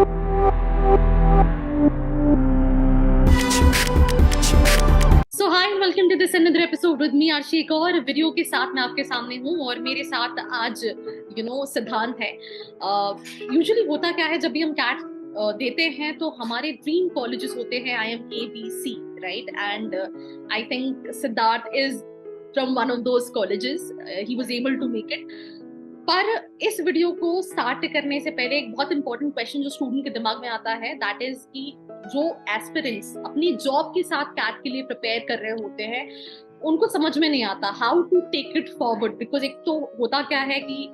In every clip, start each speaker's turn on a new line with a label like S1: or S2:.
S1: So hi and welcome to this another episode with me Aarshi. एक और video के साथ मैं आपके सामने हूँ और मेरे साथ आज सिद्धांत है। यूजुअली होता क्या है, जब भी हम कैट देते हैं तो हमारे ड्रीम कॉलेजेस होते हैं IMABC, right? And I think Siddharth is from one of those colleges. He was able to make it. पर इस वीडियो को स्टार्ट करने से पहले एक बहुत इंपॉर्टेंट क्वेश्चन जो स्टूडेंट के दिमाग में आता है, दैट इज कि जो एस्पिरेंट्स अपनी जॉब के साथ कैट के लिए प्रिपेयर कर रहे होते हैं, उनको समझ में नहीं आता how to take it forward. Because एक तो होता क्या है कि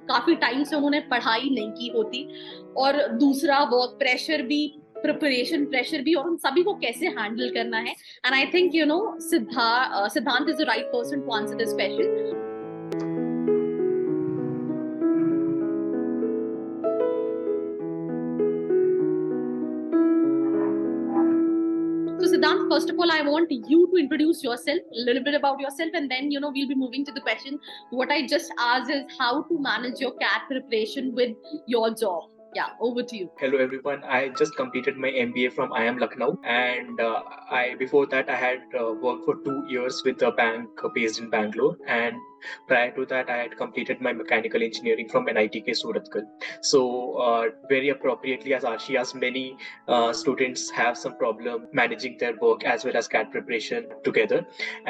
S1: काफी टाइम से उन्होंने पढ़ाई नहीं की होती, और दूसरा वर्क प्रेशर भी, प्रिपरेशन प्रेशर भी, और उन सभी को कैसे हैंडल करना है। And I think Siddhant is the right person to answer this question. So Siddhant, first of all, I want you to introduce yourself, a little bit about yourself, and then we'll be moving to the question. What I just asked is how to manage your CAT preparation with your job. Yeah, over to you.
S2: Hello everyone. I just completed my MBA from IIM Lucknow, and before that I had worked for 2 years with a bank based in Bangalore, and prior to that I had completed my mechanical engineering from NITK Surathkal. So very appropriately, as Arshi asked, many students have some problem managing their work as well as CAT preparation together,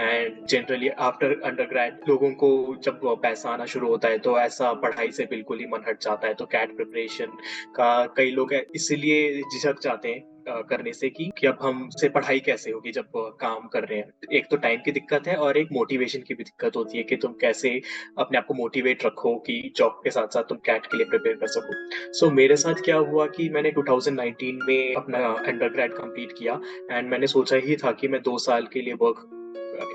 S2: and generally after undergrad लोगों को जब पैसा आना शुरू होता है तो ऐसा पढ़ाई से बिल्कुल ही मन हट जाता है। तो CAT preparation का कई लोग इसीलिए झिझक जाते हैं करने से कि अब हमसे पढ़ाई कैसे होगी जब काम कर रहे हैं। एक तो टाइम की दिक्कत है और एक मोटिवेशन की भी दिक्कत होती है कि तुम कैसे अपने आप को मोटिवेट रखो कि जॉब के साथ साथ तुम कैट के लिए प्रिपेयर कर सको। सो मेरे साथ क्या हुआ कि मैंने 2019 में अपना अंडरग्रेड कंप्लीट किया, एंड मैंने सोचा ही था कि मैं 2 साल के लिए वर्क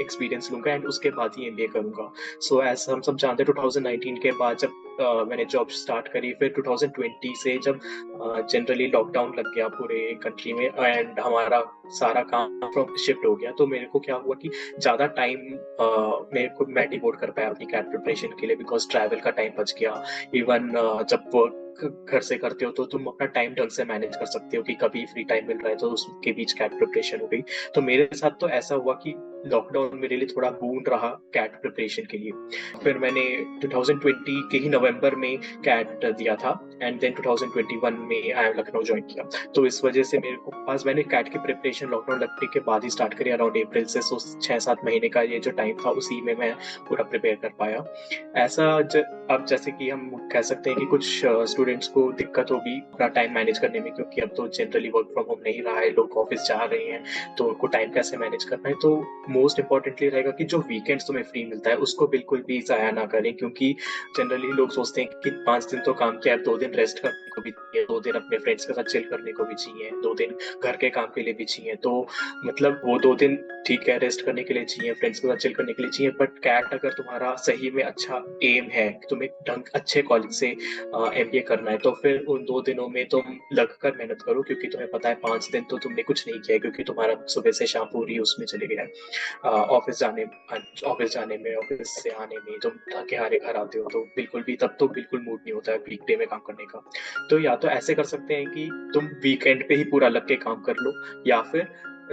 S2: एक्सपीरियंस लूंगा एंड उसके बाद ही MBA करूंगा। सो ऐसा हम सब जानते हैं 2019 के बाद जब मैंने जॉब स्टार्ट करी, फिर 2020 से जब जनरली लॉकडाउन लग गया पूरे कंट्री में एंड हमारा सारा काम फ्रॉम शिफ्ट हो गया, तो मेरे को क्या हुआ कि ज़्यादा टाइम मैं डिवोट कर पाया अपनी कैट प्रिपरेशन के लिए, बिकॉज ट्रैवल का टाइम बच गया। इवन जब वर्क घर से करते हो तो तुम अपना टाइम ढंग से मैनेज कर सकते हो कि कभी फ्री टाइम मिल रहा है तो उसके बीच कैट प्रिपरेशन हो गई। तो मेरे साथ तो ऐसा हुआ कि लॉकडाउन मेरे लिए थोड़ा बून रहा कैट प्रिपरेशन के लिए। फिर मैंने 2020 के ही नवंबर में कैट दिया था, एंड देन 2021 में IIM लखनऊ ज्वाइन किया। तो इस वजह से मेरे को पास मैंने कैट की प्रिपरेशन लॉकडाउन लगने के बाद ही स्टार्ट करी, अराउंड अप्रैल से। 6-7 महीने का ये जो टाइम था उसी में मैं पूरा प्रिपेयर कर पाया। ऐसा अब जैसे कि हम कह सकते हैं कि कुछ स्टूडेंट्स को दिक्कत होगी अपना टाइम मैनेज करने में, क्योंकि अब तो जनरली वर्क फ्रॉम होम नहीं रहा है, लोग ऑफिस जा रहे हैं, तो उनको टाइम कैसे मैनेज करना है। तो मोस्ट इंपॉर्टेंटली रहेगा कि जो वीकेंड्स तुम्हें फ्री मिलता है उसको बिल्कुल भी जाया ना करें, क्योंकि जनरली लोग सोचते हैं कि 5 दिन तो काम किया, 2 दिन रेस्ट करने को भी चाहिए, 2 दिन अपने फ्रेंड्स के साथ चिल करने को भी चाहिए, 2 दिन घर के काम के लिए भी चाहिए। तो मतलब वो 2 दिन ठीक है रेस्ट करने के लिए चाहिए, फ्रेंड्स के साथ चिल करने के लिए चाहिए, बट कैट अगर तुम्हारा सही में अच्छा एम है, तुम्हें अच्छे कॉलेज से MBA करना है, तो फिर उन 2 दिनों में तुम लगकर मेहनत करो, क्योंकि तुम्हें पता है 5 दिन तो तुमने कुछ नहीं किया, क्योंकि तुम्हारा सुबह से शाम पूरी उसमें चले गया है। ऑफिस जाने में, ऑफिस से आने में तुम थके हारे घर आते हो, तो बिल्कुल भी तब तो बिल्कुल मूड नहीं होता है वीकडे में काम करने का। तो या तो ऐसे कर सकते हैं कि तुम वीकेंड पे ही पूरा लग के काम कर लो, या फिर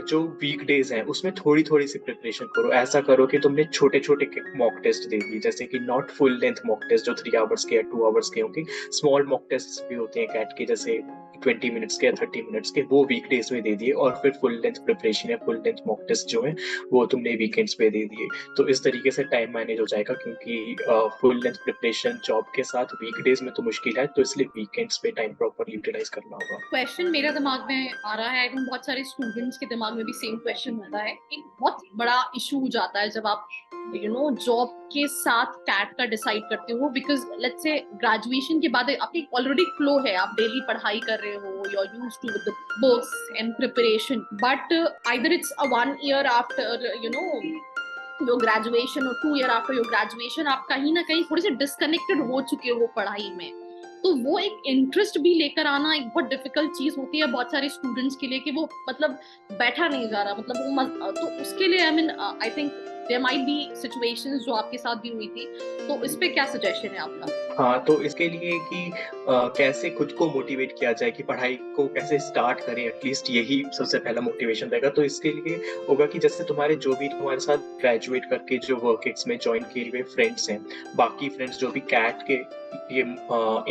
S2: जो वीकडेज हैं उसमें थोड़ी थोड़ी सी प्रिपरेशन करो। ऐसा करो कि तुमने छोटे छोटे मॉक टेस्ट दे दिए, जैसे कि not full length mock test जो 3 आवर्स के या 2 आवर्स के होंगे, स्मॉल मॉक टेस्ट भी होते हैं कैट के, जैसे 20 मिनट्स के या 30 मिनट्स के, वो वीकडेज में दे दिए, और फिर फुल लेंथ प्रिपरेशन या फुल लेंथ मॉक टेस्ट जो है वो तुमने वीकेंड्स पे दे दिए। तो इस तरीके से टाइम मैनेज हो जाएगा, क्योंकि फुल लेंथ प्रिपरेशन जॉब के साथ वीकडेज में तो मुश्किल है, तो इसलिए वीकेंड्स पे टाइम प्रॉपर यूटिलाइज करना होगा।
S1: क्वेश्चन मेरे दिमाग में आ रहा है, आई थिंक बहुत सारे स्टूडेंट्स के दिमाग में भी सेम क्वेश्चन होता है। एक बहुत बड़ा इशू हो जाता है जब आप जॉब के साथ कैट का डिसाइड करते हो, बिकॉज लेट्स से ग्रेजुएशन के बाद आपकी ऑलरेडी फ्लो है, आप डेली पढ़ाई कर रहे हो, you are used to the books and preparation, but either it's a 1 year after your graduation और 2 year आफ्टर योर ग्रेजुएशन, आप कहीं ना कहीं थोड़े से डिस्कनेक्टेड हो चुके हो पढ़ाई में। तो वो एक इंटरेस्ट भी लेकर आना एक बहुत डिफिकल्ट चीज होती है बहुत सारे स्टूडेंट्स के लिए, कि वो मतलब बैठा नहीं जा रहा, मतलब वो तो उसके लिए I think there might be situations जो आपके साथ भी हुई थी, तो इस पे क्या सजेशन है आपका?
S2: हाँ, तो इसके लिए कि कैसे खुद को मोटिवेट किया जाए कि पढ़ाई को कैसे स्टार्ट करें, एटलीस्ट यही सबसे पहला मोटिवेशन रहेगा। तो इसके लिए होगा कि जैसे तुम्हारे जो भी तुम्हारे साथ ग्रेजुएट करके जो वर्कएक्स में जॉइन किए हुए फ्रेंड्स हैं, बाकी फ्रेंड्स जो भी कैट के ये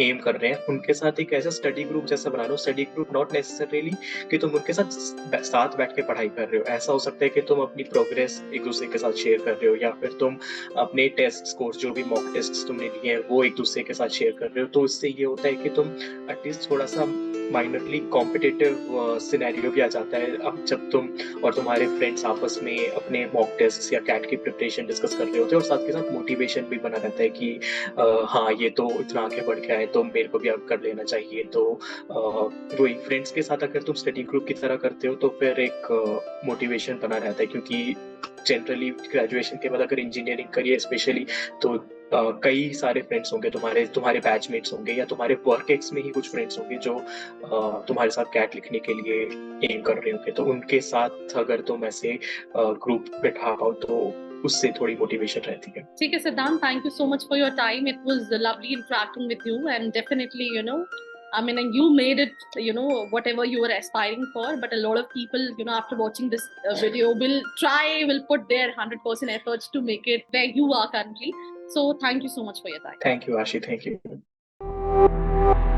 S2: एम कर रहे हैं, उनके साथ एक ऐसा स्टडी ग्रुप जैसा बना लो। स्टडी ग्रुप नॉट नेसेसरीली कि तुम उनके साथ बैठ के पढ़ाई कर रहे हो। ऐसा हो सकता है कि तुम अपनी प्रोग्रेस एक-दूसरे के साथ शेयर कर रहे हो, या फिर तुम अपने टेस्ट स्कोर्स जो भी मॉक टेस्ट्स तुमने लिए हैं वो एक-दूसरे के साथ शेयर कर रहे हो। तो इससे ये होता है कि तुम एटलीस्ट थोड़ा-सा माइनरली कॉम्पिटिटिव सिनेरियो भी आ जाता है अब जब तुम और तुम्हारे फ्रेंड्स आपस में अपने मॉक टेस्ट्स या कैट की प्रिपरेशन डिस्कस कर रहे होते हैं, और साथ के साथ मोटिवेशन भी बना रहता है कि हाँ, ये तो इतना आगे बढ़ गया है तो मेरे को भी अब कर लेना चाहिए। तो वही फ्रेंड्स के साथ अगर तुम स्टडी ग्रुप की तरह करते हो तो फिर एक मोटिवेशन बना रहता है, क्योंकि जनरली ग्रेजुएशन के बाद अगर इंजीनियरिंग करिए स्पेशली, तो कई सारे फ्रेंड्स होंगे तुम्हारे बैचमेट्स होंगे, या तुम्हारे वर्कएक्स में ही कुछ फ्रेंड्स होंगे जो तुम्हारे साथ कैट लिखने के लिए एम कर रहे होंगे। तो उनके साथ अगर तुम ऐसे ग्रुप बैठा पाओ तो उससे थोड़ी मोटिवेशन रहती है।
S1: ठीक है सिद्धांत, thank you so much for your time. It was lovely interacting with you and definitely I mean, and you made it, whatever you were aspiring for. But a lot of people, after watching this video, will put their 100% efforts to make it where you are currently. So, thank you so much for your time.
S2: Thank you, Ashi. Thank you.